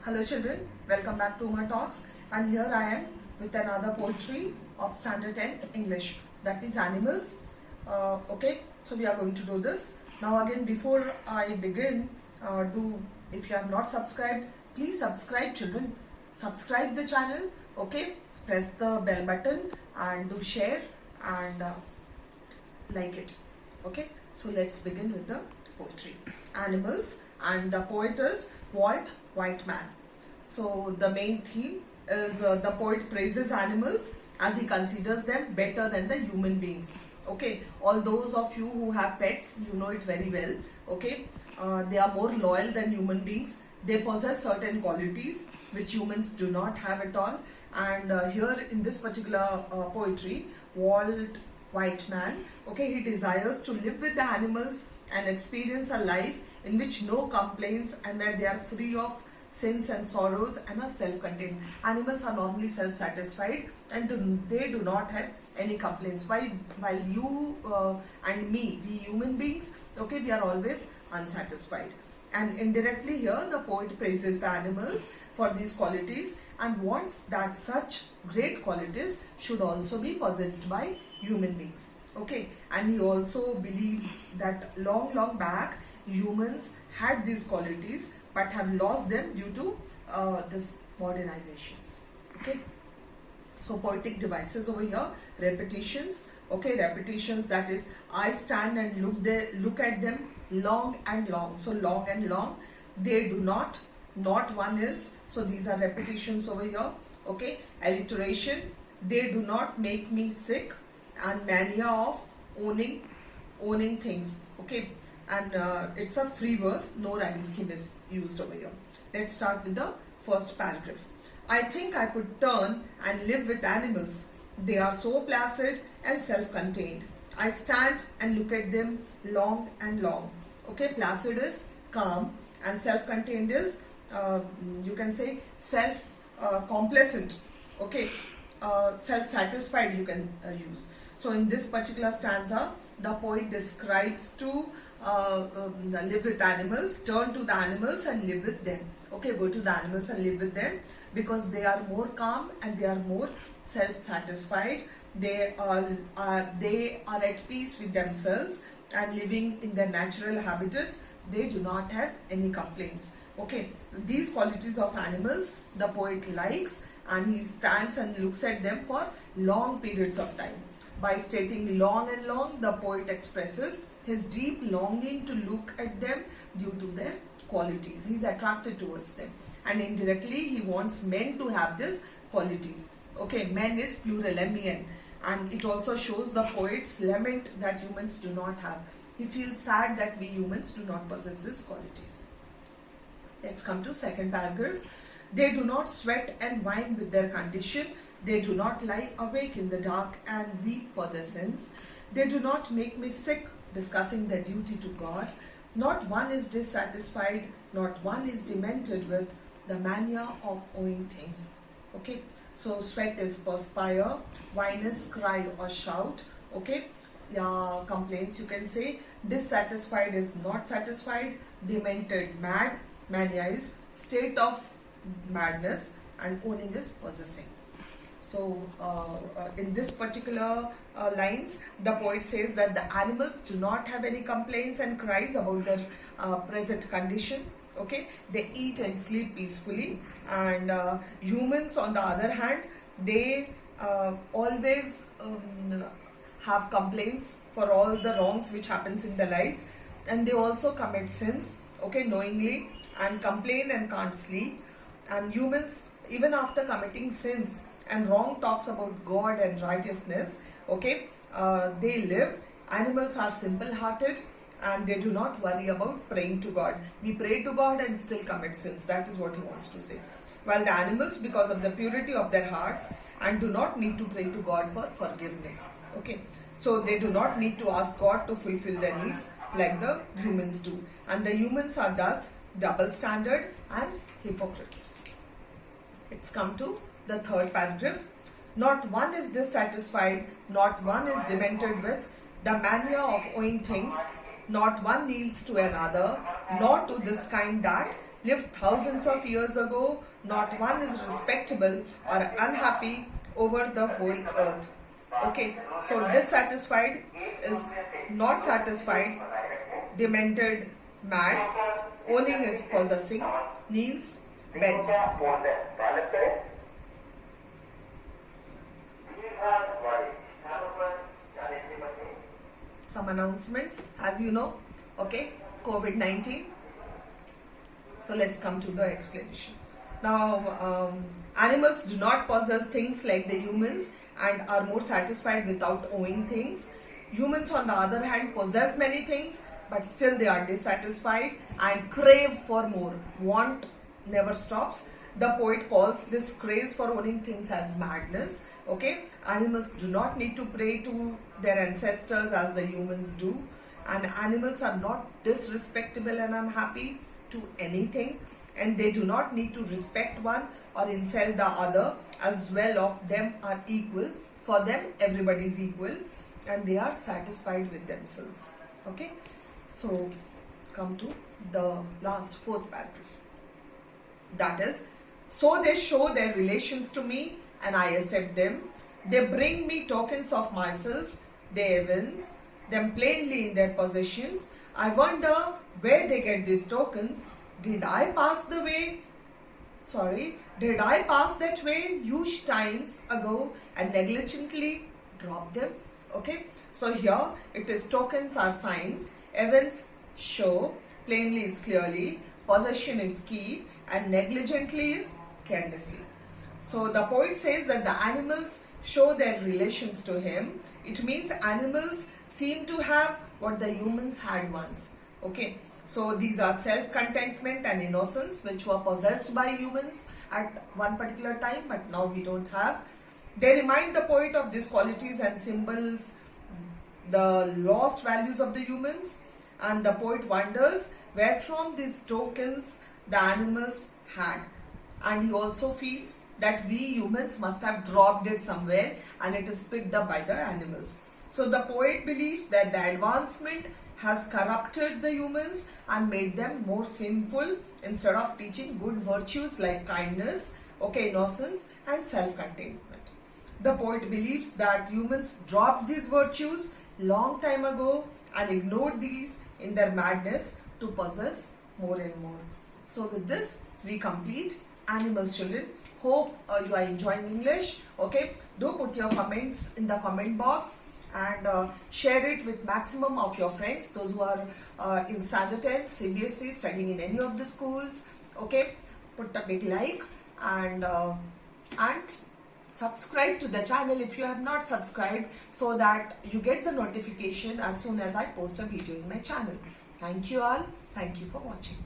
Hello children, welcome back to my talks, and here I am with another poetry of standard 10th English, that is animals. Okay, so we are going to do this. Now again, before I begin, if you have not subscribed, please subscribe children, subscribe the channel, okay, press the bell button and do share and like it. Okay, so let's begin with the poetry. Animals, and the poet is Walt Whitman. So the main theme is the poet praises animals as he considers them better than the human beings. Okay, all those of you who have pets, you know it very well. Okay, they are more loyal than human beings. They possess certain qualities which humans do not have at all. And here in this particular poetry, Walt Whitman, okay, he desires to live with the animals and experience a life in which no complaints and where they are free of sins and sorrows and are self-contained. Animals are normally self-satisfied and they do not have any complaints. While you and me, we human beings, okay, we are always unsatisfied. And indirectly here the poet praises the animals for these qualities and wants that such great qualities should also be possessed by human beings. Okay, and he also believes that long back humans had these qualities but have lost them due to this modernizations. Okay, so poetic devices over here, repetitions. Okay, repetitions, that is I stand and look at them long and long. So long and long, they do not one is, so these are repetitions over here. Okay, alliteration, they do not make me sick, and mania of owning things. Okay, and it's a free verse, no rhyme scheme is used over here. Let's start with the first paragraph. I think I could turn and live with animals. They are so placid and self-contained. I stand and look at them long and long. Okay, placid is calm and self-contained is you can say self-complacent. Okay, self-satisfied you can use. So in this particular stanza, the poet describes to live with animals, turn to the animals and live with them. Okay, go to the animals and live with them because they are more calm and they are more self-satisfied. They are at peace with themselves and living in their natural habitats. They do not have any complaints. Okay, so these qualities of animals the poet likes, and he stands and looks at them for long periods of time. By stating long and long, the poet expresses his deep longing to look at them due to their qualities. He is attracted towards them, and indirectly he wants men to have these qualities. Okay, men is plural, M-E-N, and it also shows the poet's lament that humans do not have. He feels sad that we humans do not possess these qualities. Let's come to second paragraph. They do not sweat and whine with their condition. They do not lie awake in the dark and weep for their sins. They do not make me sick discussing their duty to God. Not one is dissatisfied, not one is demented with the mania of owing things. Okay, so sweat is perspire, whine is cry or shout. Okay, yeah, complaints you can say. Dissatisfied is not satisfied, demented mad, mania is state of madness, and owning is possessing. So in this particular lines, the poet says that the animals do not have any complaints and cries about their present conditions. Okay, they eat and sleep peacefully, and humans on the other hand, they always have complaints for all the wrongs which happens in their lives, and they also commit sins, okay, knowingly, and complain and can't sleep. And humans, even after committing sins and wrong talks about God and righteousness, okay, they live. Animals are simple-hearted and they do not worry about praying to God. We pray to God and still commit sins. That is what he wants to say. While the animals, because of the purity of their hearts, and do not need to pray to God for forgiveness. Okay, so they do not need to ask God to fulfill their needs like the humans do. And the humans are thus double standard and hypocrites. It's come to the third paragraph. Not one is dissatisfied, not one is demented with the mania of owing things, not one kneels to another, nor to this kind that lived thousands of years ago, not one is respectable or unhappy over the whole earth. Okay, so dissatisfied is not satisfied, demented, mad, owning is possessing, kneels, bends. Some announcements, as you know, okay, COVID-19. So let's come to the explanation. Now, animals do not possess things like the humans and are more satisfied without owning things. Humans, on the other hand, possess many things, but still they are dissatisfied and crave for more. Want never stops. The poet calls this craze for owning things as madness. Okay, animals do not need to pray to their ancestors as the humans do, and animals are not disrespectable and unhappy to anything, and they do not need to respect one or insult the other. As well of them are equal. For them, everybody is equal, and they are satisfied with themselves. Okay, so come to the last fourth paragraph. That is, so they show their relations to me and I accept them. They bring me tokens of myself, they evince them plainly in their possessions. I wonder where they get these tokens. Did I pass that way huge times ago and negligently drop them? Okay, so here it is tokens are signs, evince show, plainly is clearly, possession is keep, and negligently is carelessly. So the poet says that the animals show their relations to him. It means animals seem to have what the humans had once. Okay, so these are self-contentment and innocence which were possessed by humans at one particular time, but now we don't have. They remind the poet of these qualities and symbols, the lost values of the humans, and the poet wonders where from these tokens the animals had. And he also feels that we humans must have dropped it somewhere and it is picked up by the animals. So the poet believes that the advancement has corrupted the humans and made them more sinful instead of teaching good virtues like kindness, okay, innocence and self-containment. The poet believes that humans dropped these virtues long time ago and ignored these in their madness to possess more and more. So with this we complete Animals, children. Hope you are enjoying English. Okay, do put your comments in the comment box and share it with maximum of your friends, those who are in standard 10 CBSE studying in any of the schools. Okay, put a big like and subscribe to the channel if you have not subscribed, so that you get the notification as soon as I post a video in my channel. Thank you all. Thank you for watching.